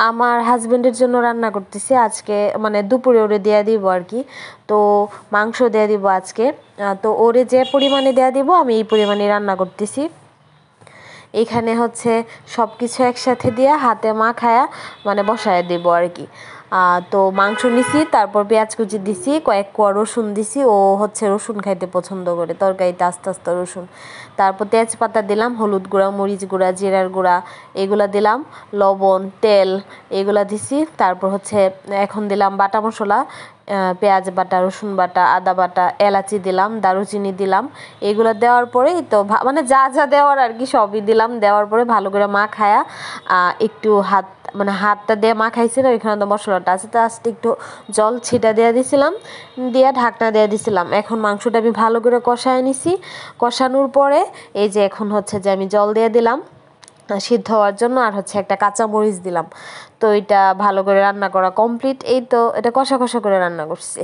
আমার হাজবেন্ডের জন্য রান্না করতেছি আজকে, মানে দুপুরে ওরে দেয়া দিব আর কি। তো মাংস দেয়া দিব আজকে। তো ওরে যে পরিমাণে দেয়া দিব আমি এই পরিমাণে রান্না করতেছি। এখানে হচ্ছে সব কিছু একসাথে দিয়ে হাতে মাখায়া মানে বসায় দেব আর কি। তো মাংস নিছি, তারপর পেঁয়াজ কুচি দিছি, কয়েক কোয়া রসুন দিছি, ও হচ্ছে রসুন খাইতে পছন্দ করে, তরকারিতে আস্তে আস্তে রসুন। তারপর তেজপাতা দিলাম, হলুদ গুঁড়া, মরিচ গুঁড়া, জিরার গুঁড়া এগুলা দিলাম, লবণ, তেল এগুলা দিছি। তারপর হচ্ছে এখন দিলাম বাটা মশলা, পেঁয়াজ বাটা, রসুন বাটা, আদা বাটা, এলাচি দিলাম, দারুচিনি দিলাম। এগুলো দেওয়ার পরেই তো মানে যা যা দেওয়ার আর কি সবই দিলাম। দেওয়ার পরে ভালো করে মাখায়া একটু হাতটা দিয়ে মাখাইছি না, ওইখানে তো মশলাটা আছে, তো আস্তে একটু জল ছিটা দিয়ে দিছিলাম, দিয়ে ঢাকনা দিয়ে দিছিলাম। এখন মাংসটা আমি ভালো করে কষায় নিছি। কষানোর পরে এই যে এখন হচ্ছে যে আমি জল দিয়ে দিলাম সিদ্ধ হওয়ার জন্য, আর হচ্ছে একটা কাঁচা মরিচ দিলাম। তো এটা ভালো করে রান্না করা কমপ্লিট। এই তো এটা কষা কষা করে রান্না করছি।